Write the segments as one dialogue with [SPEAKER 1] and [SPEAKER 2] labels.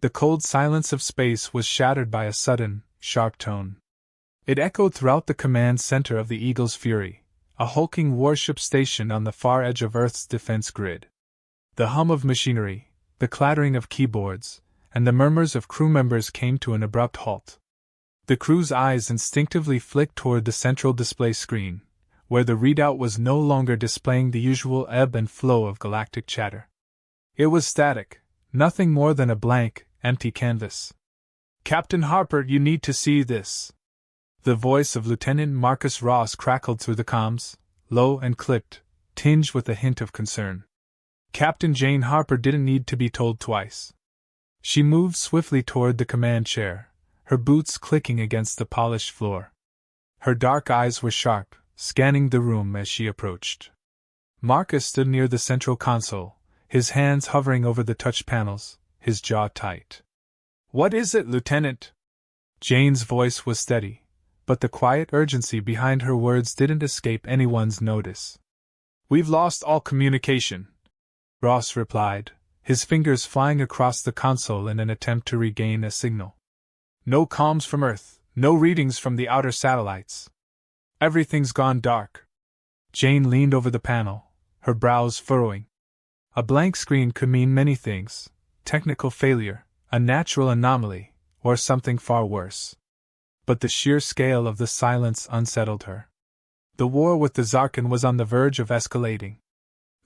[SPEAKER 1] The cold silence of space was shattered by a sudden, sharp tone. It echoed throughout the command center of the Eagle's Fury, a hulking warship stationed on the far edge of Earth's defense grid. The hum of machinery, the clattering of keyboards, and the murmurs of crew members came to an abrupt halt. The crew's eyes instinctively flicked toward the central display screen, where the readout was no longer displaying the usual ebb and flow of galactic chatter. It was static, nothing more than a blank, empty canvas. "Captain Harper, you need to see this." The voice of Lieutenant Marcus Ross crackled through the comms, low and clipped, tinged with a hint of concern. Captain Jane Harper didn't need to be told twice. She moved swiftly toward the command chair, her boots clicking against the polished floor. Her dark eyes were sharp, scanning the room as she approached. Marcus stood near the central console, his hands hovering over the touch panels, his jaw tight. "What is it, Lieutenant?" Jane's voice was steady, but the quiet urgency behind her words didn't escape anyone's notice. "We've lost all communication," Ross replied, his fingers flying across the console in an attempt to regain a signal. "No comms from Earth, no readings from the outer satellites. Everything's gone dark." Jane leaned over the panel, her brows furrowing. A blank screen could mean many things: technical failure, a natural anomaly, or something far worse. But the sheer scale of the silence unsettled her. The war with the Zarkin was on the verge of escalating.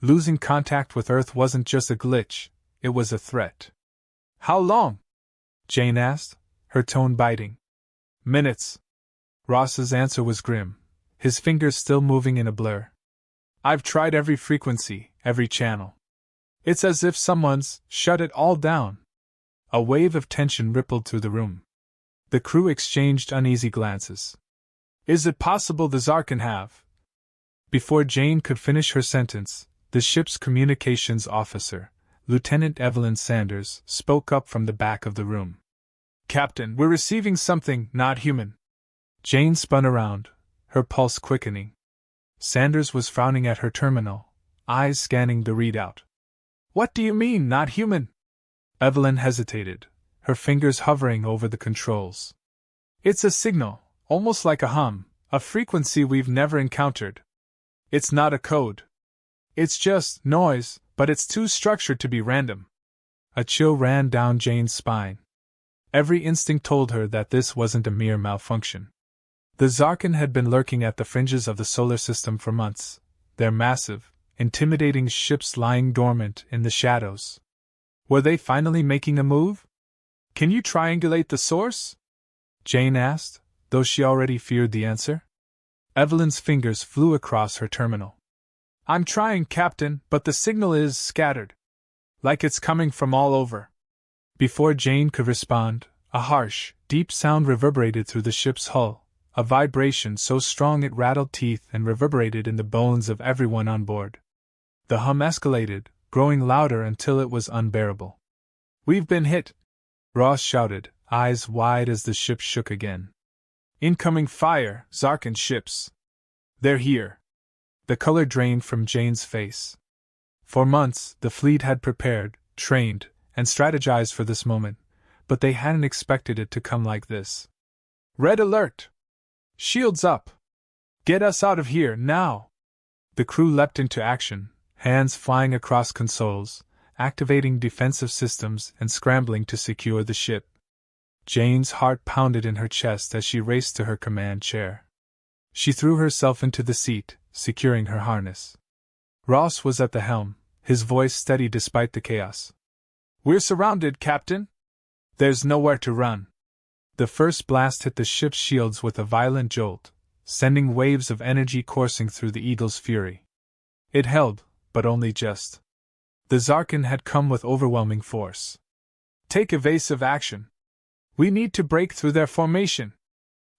[SPEAKER 1] Losing contact with Earth wasn't just a glitch, it was a threat. "How long?" Jane asked, her tone biting. "Minutes." Ross's answer was grim, his fingers still moving in a blur. "I've tried every frequency, every channel. It's as if someone's shut it all down." A wave of tension rippled through the room. The crew exchanged uneasy glances. "Is it possible the Zarkin have?" Before Jane could finish her sentence, the ship's communications officer, Lieutenant Evelyn Sanders, spoke up from the back of the room. "Captain, we're receiving something not human." Jane spun around, her pulse quickening. Sanders was frowning at her terminal, eyes scanning the readout. "What do you mean, not human?" Evelyn hesitated, her fingers hovering over the controls. "It's a signal, almost like a hum, a frequency we've never encountered. It's not a code. It's just noise, but it's too structured to be random." A chill ran down Jane's spine. Every instinct told her that this wasn't a mere malfunction. The Zarkin had been lurking at the fringes of the solar system for months, their massive, intimidating ships lying dormant in the shadows. Were they finally making a move? "Can you triangulate the source?" Jane asked, though she already feared the answer. Evelyn's fingers flew across her terminal. "I'm trying, Captain, but the signal is scattered. Like it's coming from all over." Before Jane could respond, a harsh, deep sound reverberated through the ship's hull, a vibration so strong it rattled teeth and reverberated in the bones of everyone on board. The hum escalated, growing louder until it was unbearable. "We've been hit!" Ross shouted, eyes wide as the ship shook again. "Incoming fire, Zarkin ships! They're here!" The color drained from Jane's face. For months, the fleet had prepared, trained, and strategized for this moment, but they hadn't expected it to come like this. "Red alert! Shields up! Get us out of here, now!" The crew leapt into action, hands flying across consoles, activating defensive systems and scrambling to secure the ship. Jane's heart pounded in her chest as she raced to her command chair. She threw herself into the seat, securing her harness. Ross was at the helm, his voice steady despite the chaos. "We're surrounded, Captain! There's nowhere to run." The first blast hit the ship's shields with a violent jolt, sending waves of energy coursing through the Eagle's Fury. It held, but only just. The Zarkin had come with overwhelming force. "Take evasive action. We need to break through their formation,"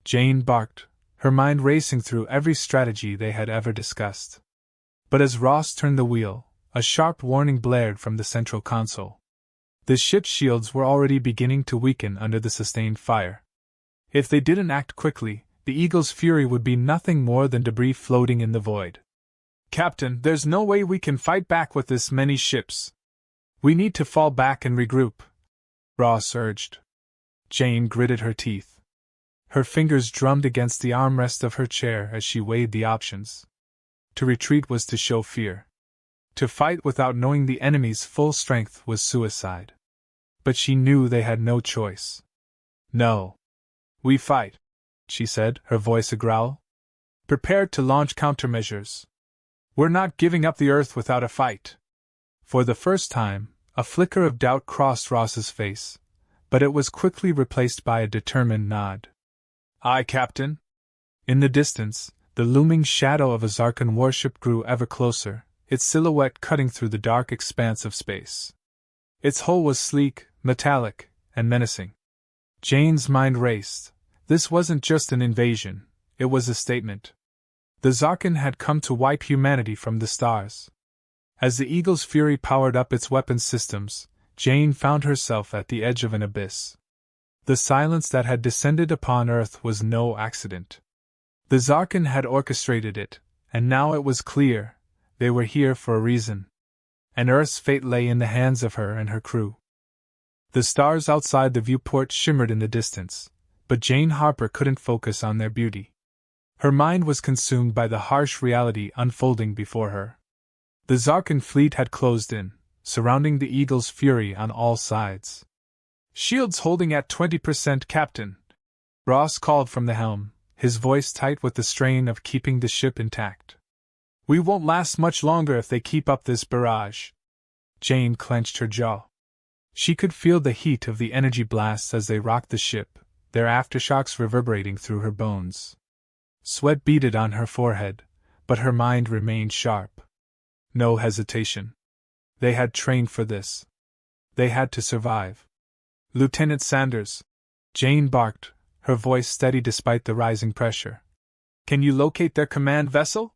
[SPEAKER 1] Jane barked, her mind racing through every strategy they had ever discussed. But as Ross turned the wheel, a sharp warning blared from the central console. The ship's shields were already beginning to weaken under the sustained fire. If they didn't act quickly, the Eagle's Fury would be nothing more than debris floating in the void. "Captain, there's no way we can fight back with this many ships. We need to fall back and regroup." Ross urged. Jane gritted her teeth. Her fingers drummed against the armrest of her chair as she weighed the options. To retreat was to show fear. To fight without knowing the enemy's full strength was suicide. But she knew they had no choice. No. We fight, she said, her voice a growl. Prepared to launch countermeasures. We're not giving up the Earth without a fight. For the first time, a flicker of doubt crossed Ross's face, but it was quickly replaced by a determined nod. Aye, Captain. In the distance, the looming shadow of a Zarkan warship grew ever closer, its silhouette cutting through the dark expanse of space. Its hull was sleek, metallic, and menacing. Jane's mind raced. This wasn't just an invasion, it was a statement. The Zarkan had come to wipe humanity from the stars. As the Eagle's Fury powered up its weapons systems, Jane found herself at the edge of an abyss. The silence that had descended upon Earth was no accident. The Zarkan had orchestrated it, and now it was clear, they were here for a reason. And Earth's fate lay in the hands of her and her crew. The stars outside the viewport shimmered in the distance, but Jane Harper couldn't focus on their beauty. Her mind was consumed by the harsh reality unfolding before her. The Zarkan fleet had closed in, surrounding the Eagle's Fury on all sides. Shields holding at 20%, Captain, Ross called from the helm, his voice tight with the strain of keeping the ship intact. We won't last much longer if they keep up this barrage. Jane clenched her jaw. She could feel the heat of the energy blasts as they rocked the ship, their aftershocks reverberating through her bones. Sweat beaded on her forehead, but her mind remained sharp. No hesitation. They had trained for this. They had to survive. Lieutenant Sanders, Jane barked, her voice steady despite the rising pressure. Can you locate their command vessel?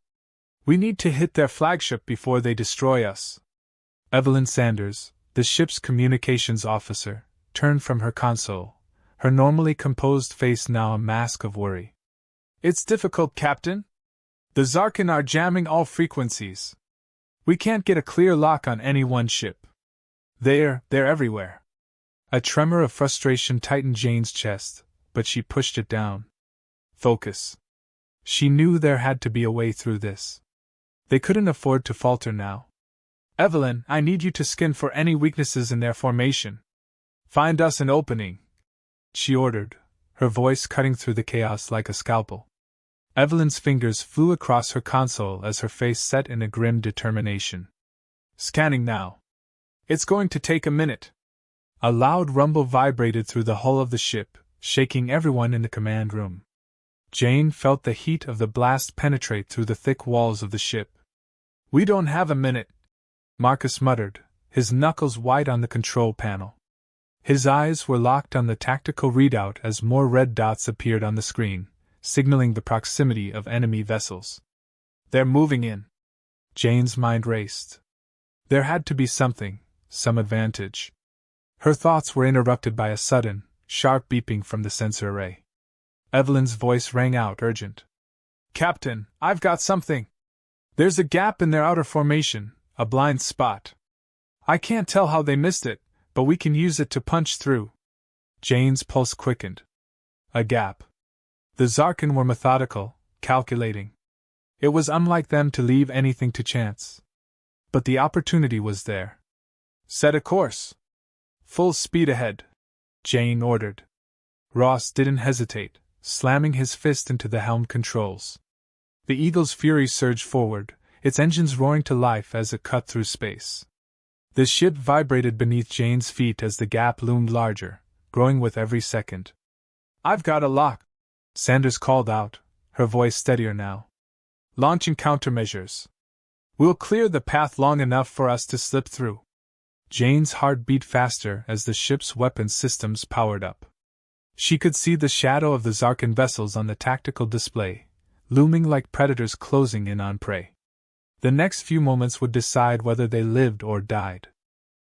[SPEAKER 1] We need to hit their flagship before they destroy us. Evelyn Sanders, the ship's communications officer, turned from her console, her normally composed face now a mask of worry. It's difficult, Captain. The Zarkan are jamming all frequencies. We can't get a clear lock on any one ship. They're everywhere. A tremor of frustration tightened Jane's chest, but she pushed it down. Focus. She knew there had to be a way through this. They couldn't afford to falter now. Evelyn, I need you to scan for any weaknesses in their formation. Find us an opening, she ordered, her voice cutting through the chaos like a scalpel. Evelyn's fingers flew across her console as her face set in a grim determination. Scanning now. It's going to take a minute. A loud rumble vibrated through the hull of the ship, shaking everyone in the command room. Jane felt the heat of the blast penetrate through the thick walls of the ship. We don't have a minute, Marcus muttered, his knuckles white on the control panel. His eyes were locked on the tactical readout as more red dots appeared on the screen, signaling the proximity of enemy vessels. They're moving in. Jane's mind raced. There had to be something, some advantage. Her thoughts were interrupted by a sudden, sharp beeping from the sensor array. Evelyn's voice rang out urgent. Captain, I've got something. There's a gap in their outer formation, a blind spot. I can't tell how they missed it, but we can use it to punch through. Jane's pulse quickened. A gap. The Zarkan were methodical, calculating. It was unlike them to leave anything to chance. But the opportunity was there. Set a course. Full speed ahead, Jane ordered. Ross didn't hesitate, slamming his fist into the helm controls. The Eagle's Fury surged forward, its engines roaring to life as it cut through space. The ship vibrated beneath Jane's feet as the gap loomed larger, growing with every second. I've got a lock, Sanders called out, her voice steadier now. Launching countermeasures. We'll clear the path long enough for us to slip through. Jane's heart beat faster as the ship's weapons systems powered up. She could see the shadow of the Zarkan vessels on the tactical display, looming like predators closing in on prey. The next few moments would decide whether they lived or died.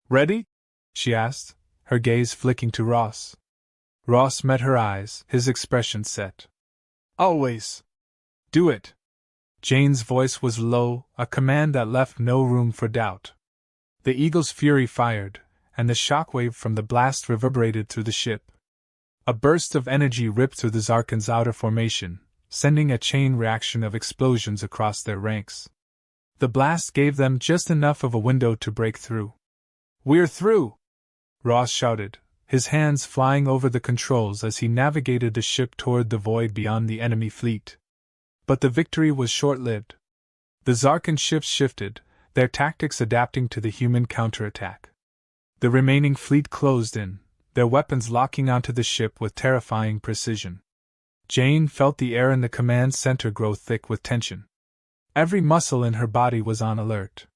[SPEAKER 1] Ready? She asked, her gaze flicking to Ross. Ross met her eyes, his expression set. Always. Do it. Jane's voice was low, a command that left no room for doubt. The Eagle's Fury fired, and the shockwave from the blast reverberated through the ship. A burst of energy ripped through the Zarkan's outer formation, sending a chain reaction of explosions across their ranks. The blast gave them just enough of a window to break through. "We're through!" Ross shouted, his hands flying over the controls as he navigated the ship toward the void beyond the enemy fleet. But the victory was short-lived. The Zarkan ships shifted, their tactics adapting to the human counterattack. The remaining fleet closed in, their weapons locking onto the ship with terrifying precision. Jane felt the air in the command center grow thick with tension. Every muscle in her body was on alert.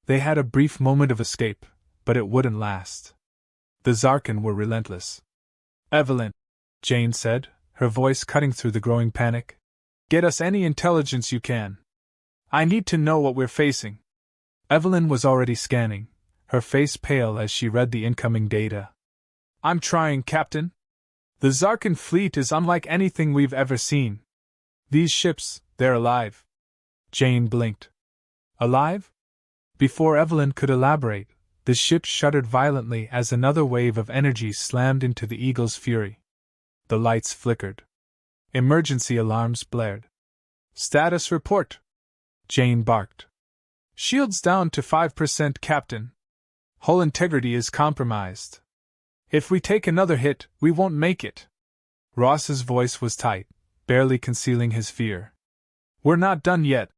[SPEAKER 1] They had a brief moment of escape, but it wouldn't last. The Zarkan were relentless. "Evelyn," Jane said, her voice cutting through the growing panic, "get us any intelligence you can. I need to know what we're facing." Evelyn was already scanning, her face pale as she read the incoming data. "I'm trying, Captain. The Zarkan fleet is unlike anything we've ever seen. These ships, they're alive." Jane blinked. "Alive?" Before Evelyn could elaborate, the ship shuddered violently as another wave of energy slammed into the Eagle's fury. The lights flickered. Emergency alarms blared. "Status report," Jane barked. "Shields down to 5%, Captain. Hull integrity is compromised. If we take another hit, we won't make it." Ross's voice was tight, barely concealing his fear. "We're not done yet,"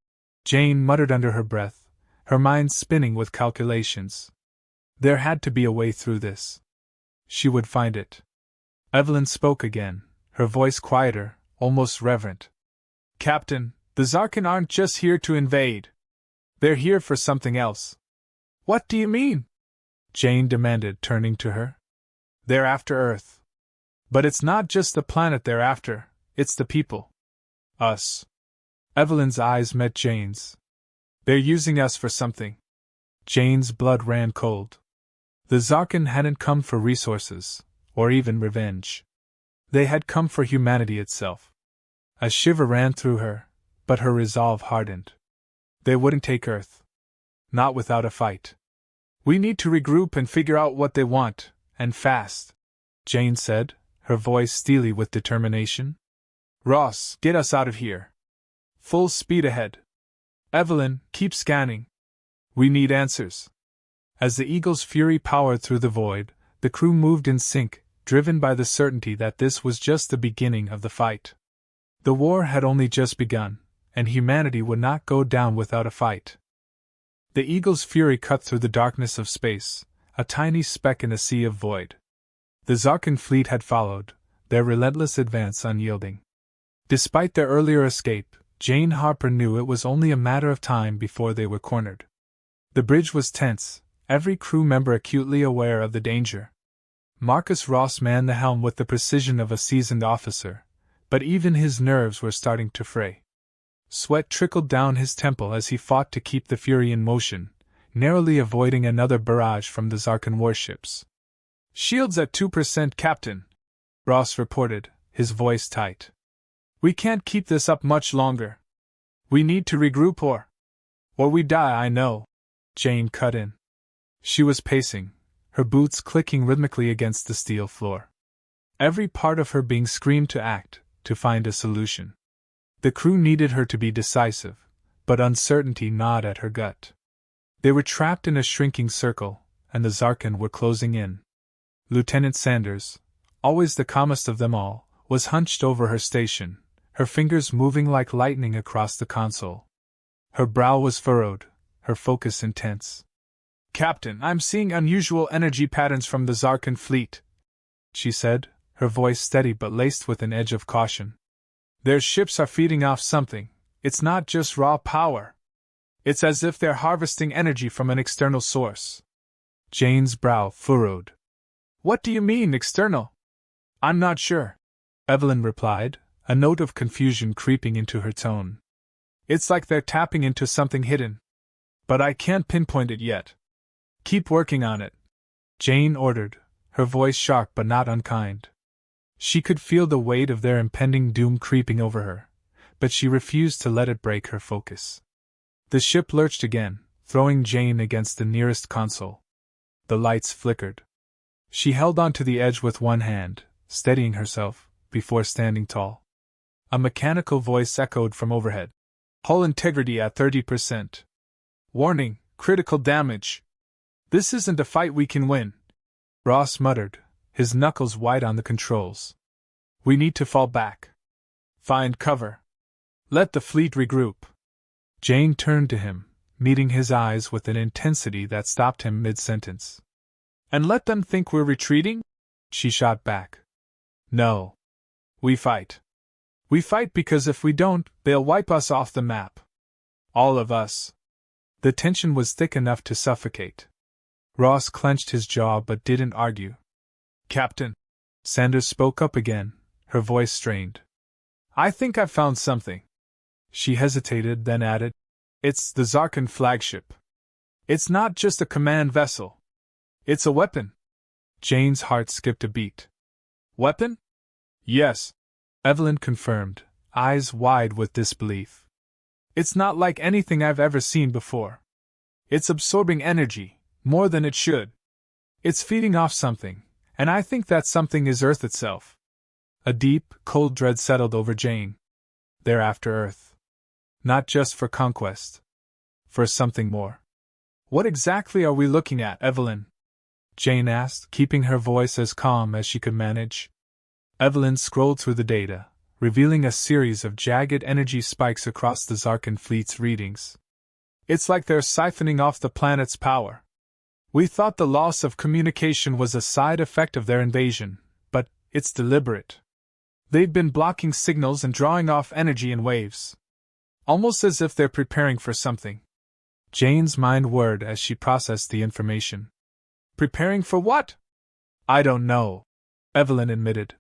[SPEAKER 1] Jane muttered under her breath, her mind spinning with calculations. There had to be a way through this. She would find it. Evelyn spoke again, her voice quieter, almost reverent. "Captain, the Zarkan aren't just here to invade. They're here for something else." "What do you mean?" Jane demanded, turning to her. "They're after Earth. But it's not just the planet they're after, it's the people. Us." Evelyn's eyes met Jane's. "They're using us for something." Jane's blood ran cold. The Zarkan hadn't come for resources, or even revenge. They had come for humanity itself. A shiver ran through her, but her resolve hardened. They wouldn't take Earth. Not without a fight. "We need to regroup and figure out what they want, and fast," Jane said, her voice steely with determination. "Ross, get us out of here. Full speed ahead. Evelyn, keep scanning. We need answers." As the Eagle's fury powered through the void, the crew moved in sync, driven by the certainty that this was just the beginning of the fight. The war had only just begun, and humanity would not go down without a fight. The Eagle's fury cut through the darkness of space, a tiny speck in a sea of void. The Zarkan fleet had followed, their relentless advance unyielding. Despite their earlier escape, Jane Harper knew it was only a matter of time before they were cornered. The bridge was tense, every crew member acutely aware of the danger. Marcus Ross manned the helm with the precision of a seasoned officer, but even his nerves were starting to fray. Sweat trickled down his temple as he fought to keep the Fury in motion, narrowly avoiding another barrage from the Zarkan warships. "Shields at 2%, Captain," Ross reported, his voice tight. "We can't keep this up much longer. We need to regroup or we die, I know," Jane cut in. She was pacing, her boots clicking rhythmically against the steel floor. Every part of her being screamed to act, to find a solution. The crew needed her to be decisive, but uncertainty gnawed at her gut. They were trapped in a shrinking circle, and the Zarkan were closing in. Lieutenant Sanders, always the calmest of them all, was hunched over her station, her fingers moving like lightning across the console. Her brow was furrowed, her focus intense. "Captain, I'm seeing unusual energy patterns from the Zarkan fleet," she said, her voice steady but laced with an edge of caution. "Their ships are feeding off something. It's not just raw power. It's as if they're harvesting energy from an external source." Jane's brow furrowed. "What do you mean, external?" "I'm not sure," Evelyn replied, a note of confusion creeping into her tone. "It's like they're tapping into something hidden. But I can't pinpoint it yet." "Keep working on it," Jane ordered, her voice sharp but not unkind. She could feel the weight of their impending doom creeping over her, but she refused to let it break her focus. The ship lurched again, throwing Jane against the nearest console. The lights flickered. She held onto the edge with one hand, steadying herself, before standing tall. A mechanical voice echoed from overhead. Hull integrity at 30%. Warning, critical damage. This isn't a fight we can win, Ross muttered, his knuckles white on the controls. We need to fall back. Find cover. Let the fleet regroup. Jane turned to him, meeting his eyes with an intensity that stopped him mid-sentence. And let them think we're retreating? She shot back. No. We fight. We fight because if we don't, they'll wipe us off the map. All of us. The tension was thick enough to suffocate. Ross clenched his jaw but didn't argue. Captain. Sanders spoke up again, her voice strained. I think I've found something. She hesitated, then added, It's the Zarkan flagship. It's not just a command vessel. It's a weapon. Jane's heart skipped a beat. Weapon? Yes, Evelyn confirmed, eyes wide with disbelief. It's not like anything I've ever seen before. It's absorbing energy, more than it should. It's feeding off something, and I think that something is Earth itself. A deep, cold dread settled over Jane. They're after Earth. Not just for conquest. For something more. What exactly are we looking at, Evelyn? Jane asked, keeping her voice as calm as she could manage. Evelyn scrolled through the data, revealing a series of jagged energy spikes across the Zarkan fleet's readings. It's like they're siphoning off the planet's power. We thought the loss of communication was a side effect of their invasion, but it's deliberate. They've been blocking signals and drawing off energy in waves. Almost as if they're preparing for something. Jane's mind whirred as she processed the information. Preparing for what? I don't know, Evelyn admitted.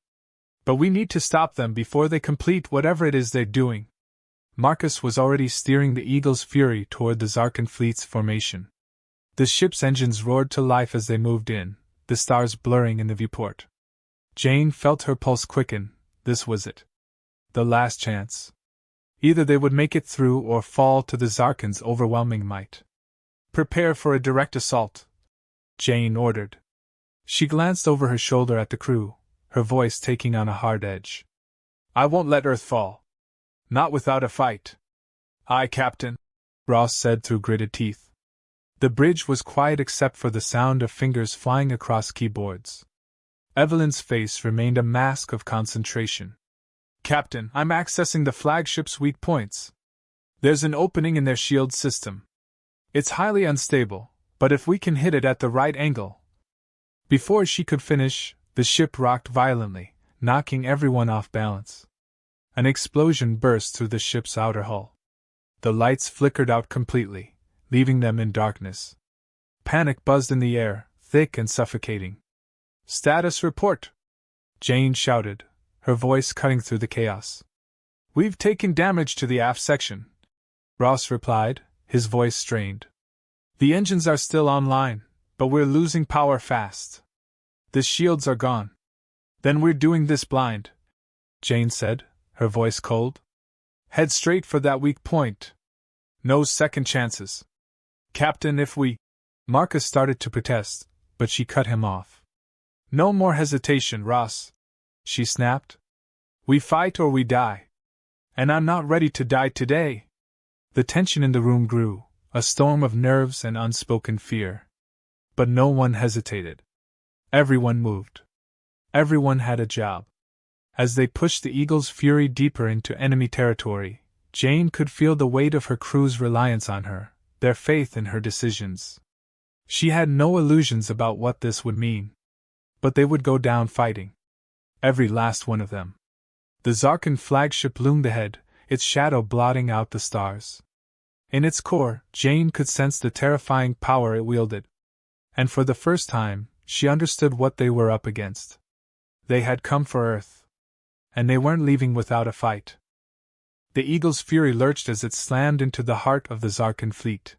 [SPEAKER 1] But we need to stop them before they complete whatever it is they're doing. Marcus was already steering the Eagle's Fury toward the Zarkan fleet's formation. The ship's engines roared to life as they moved in, the stars blurring in the viewport. Jane felt her pulse quicken. This was it. The last chance. Either they would make it through or fall to the Zarkan's overwhelming might. Prepare for a direct assault, Jane ordered. She glanced over her shoulder at the crew, her voice taking on a hard edge. I won't let Earth fall. Not without a fight. Aye, Captain, Ross said through gritted teeth. The bridge was quiet except for the sound of fingers flying across keyboards. Evelyn's face remained a mask of concentration. Captain, I'm accessing the flagship's weak points. There's an opening in their shield system. It's highly unstable, but if we can hit it at the right angle. Before she could finish, the ship rocked violently, knocking everyone off balance. An explosion burst through the ship's outer hull. The lights flickered out completely, leaving them in darkness. Panic buzzed in the air, thick and suffocating. Status report! Jane shouted, her voice cutting through the chaos. We've taken damage to the aft section, Ross replied, his voice strained. The engines are still online, but we're losing power fast. The shields are gone. Then we're doing this blind, Jane said, her voice cold. Head straight for that weak point. No second chances. Captain, if we... Marcus started to protest, but she cut him off. No more hesitation, Ross, she snapped. We fight or we die. And I'm not ready to die today. The tension in the room grew, a storm of nerves and unspoken fear. But no one hesitated. Everyone moved. Everyone had a job. As they pushed the Eagle's Fury deeper into enemy territory, Jane could feel the weight of her crew's reliance on her, their faith in her decisions. She had no illusions about what this would mean. But they would go down fighting. Every last one of them. The Zarkan flagship loomed ahead, its shadow blotting out the stars. In its core, Jane could sense the terrifying power it wielded. And for the first time, she understood what they were up against. They had come for Earth. And they weren't leaving without a fight. The Eagle's Fury lurched as it slammed into the heart of the Zarkan fleet.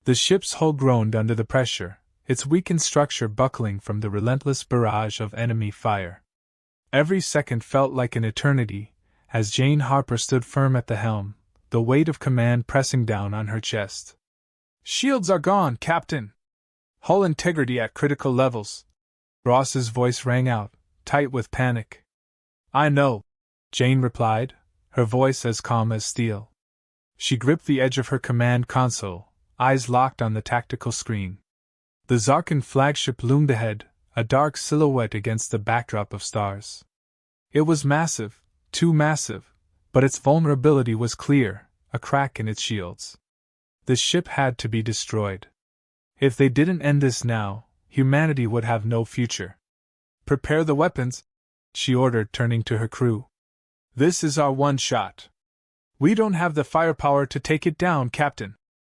[SPEAKER 1] The ship's hull groaned under the pressure, its weakened structure buckling from the relentless barrage of enemy fire. Every second felt like an eternity, as Jane Harper stood firm at the helm, the weight of command pressing down on her chest. Shields are gone, Captain! Hull integrity at critical levels. Ross's voice rang out, tight with panic. I know, Jane replied, her voice as calm as steel. She gripped the edge of her command console, eyes locked on the tactical screen. The Zarkan flagship loomed ahead, a dark silhouette against the backdrop of stars. It was massive, too massive, but its vulnerability was clear, a crack in its shields. The ship had to be destroyed. If they didn't end this now, humanity would have no future. Prepare the weapons, she ordered, turning to her crew. This is our one shot. We don't have the firepower to take it down, Captain,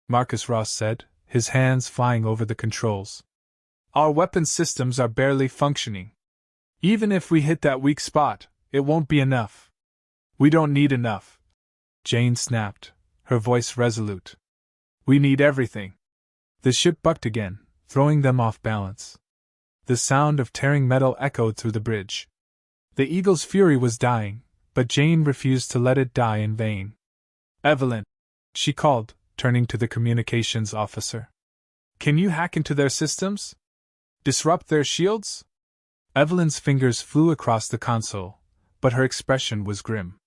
[SPEAKER 1] Marcus Ross said, his hands flying over the controls. Our weapon systems are barely functioning. Even if we hit that weak spot, it won't be enough. We don't need enough, Jane snapped, her voice resolute. We need everything. The ship bucked again, throwing them off balance. The sound of tearing metal echoed through the bridge. The Eagle's fury was dying, but Jane refused to let it die in vain. Evelyn, she called, turning to the communications officer. Can you hack into their systems? Disrupt their shields? Evelyn's fingers flew across the console, but her expression was grim.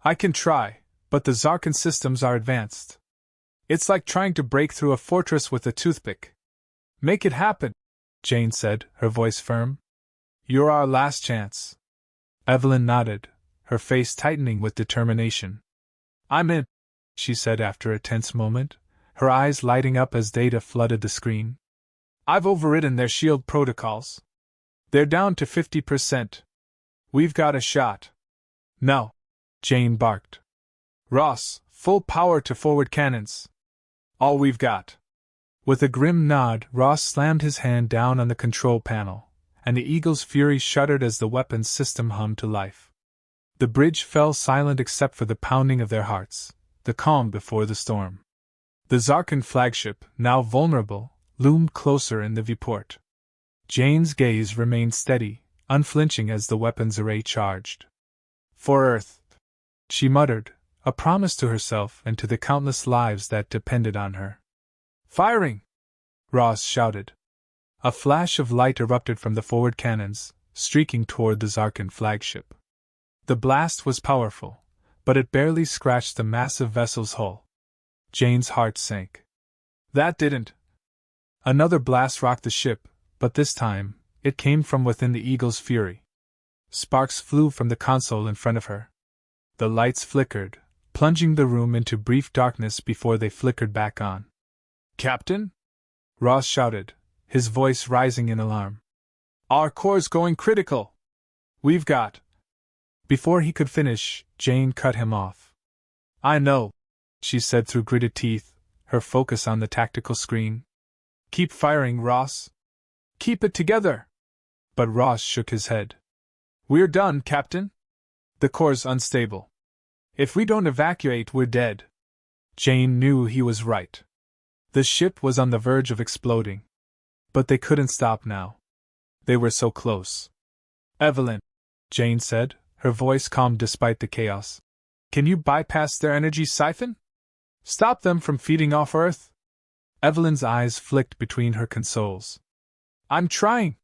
[SPEAKER 1] I can try, but the Zarkan systems are advanced. It's like trying to break through a fortress with a toothpick. Make it happen, Jane said, her voice firm. You're our last chance. Evelyn nodded, her face tightening with determination. I'm in, she said after a tense moment, her eyes lighting up as data flooded the screen. I've overridden their shield protocols. They're down to 50%. We've got a shot. No, Jane barked. Ross, full power to forward cannons. All we've got. With a grim nod, Ross slammed his hand down on the control panel, and the Eagle's fury shuddered as the weapons system hummed to life. The bridge fell silent except for the pounding of their hearts, the calm before the storm. The Zarkan flagship, now vulnerable, loomed closer in the viewport. Jane's gaze remained steady, unflinching as the weapons array charged. For Earth, she muttered, a promise to herself and to the countless lives that depended on her. Firing! Ross shouted. A flash of light erupted from the forward cannons, streaking toward the Zarkan flagship. The blast was powerful, but it barely scratched the massive vessel's hull. Jane's heart sank. That didn't. Another blast rocked the ship, but this time, it came from within the Eagle's fury. Sparks flew from the console in front of her. The lights flickered, plunging the room into brief darkness before they flickered back on. Captain? Ross shouted, his voice rising in alarm. Our core's going critical. We've got. Before he could finish, Jane cut him off. I know, she said through gritted teeth, her focus on the tactical screen. Keep firing, Ross. Keep it together. But Ross shook his head. We're done, Captain. The core's unstable. If we don't evacuate, we're dead. Jane knew he was right. The ship was on the verge of exploding. But they couldn't stop now. They were so close. Evelyn, Jane said, her voice calm despite the chaos. Can you bypass their energy siphon? Stop them from feeding off Earth? Evelyn's eyes flicked between her consoles. I'm trying.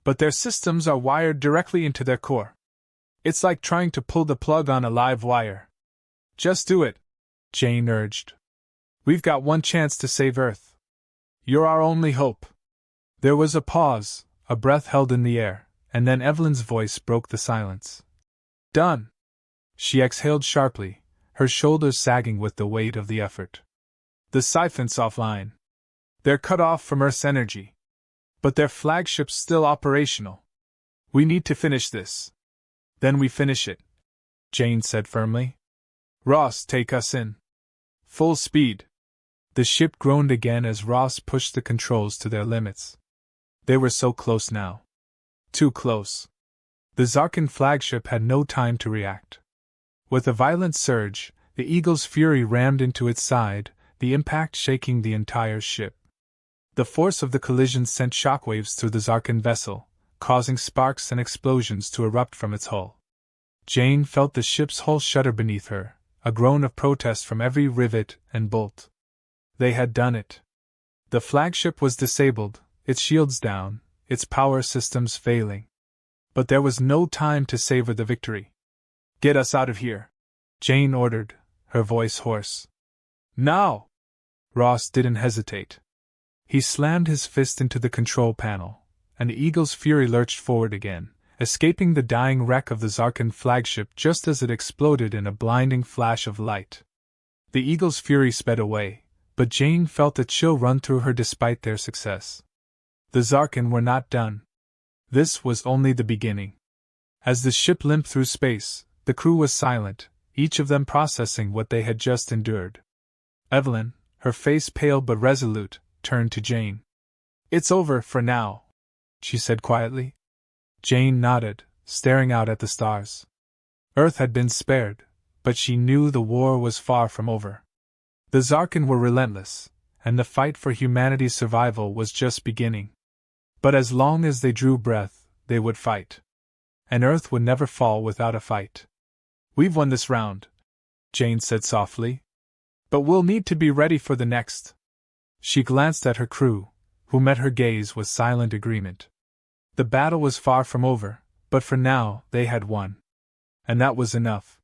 [SPEAKER 1] But their systems are wired directly into their core. It's like trying to pull the plug on a live wire. Just do it, Jane urged. We've got one chance to save Earth. You're our only hope. There was a pause, a breath held in the air, and then Evelyn's voice broke the silence. Done. She exhaled sharply, her shoulders sagging with the weight of the effort. The siphon's offline. They're cut off from Earth's energy. But their flagship's still operational. We need to finish this. Then we finish it, Jane said firmly. Ross, take us in. Full speed. The ship groaned again as Ross pushed the controls to their limits. They were so close now. Too close. The Zarkan flagship had no time to react. With a violent surge, the Eagle's fury rammed into its side, the impact shaking the entire ship. The force of the collision sent shockwaves through the Zarkan vessel, causing sparks and explosions to erupt from its hull. Jane felt the ship's hull shudder beneath her, a groan of protest from every rivet and bolt. They had done it. The flagship was disabled, its shields down, its power systems failing. But there was no time to savor the victory. "Get us out of here," Jane ordered, her voice hoarse. "Now!" Ross didn't hesitate. He slammed his fist into the control panel, and the Eagle's Fury lurched forward again, escaping the dying wreck of the Zarkan flagship just as it exploded in a blinding flash of light. The Eagle's Fury sped away, but Jane felt a chill run through her despite their success. The Zarkan were not done. This was only the beginning. As the ship limped through space, the crew was silent, each of them processing what they had just endured. Evelyn, her face pale but resolute, turned to Jane. "It's over for now," she said quietly. Jane nodded, staring out at the stars. Earth had been spared, but she knew the war was far from over. The Zarkan were relentless, and the fight for humanity's survival was just beginning. But as long as they drew breath, they would fight. And Earth would never fall without a fight. "We've won this round," Jane said softly. "But we'll need to be ready for the next." She glanced at her crew, who met her gaze with silent agreement. The battle was far from over, but for now they had won. And that was enough.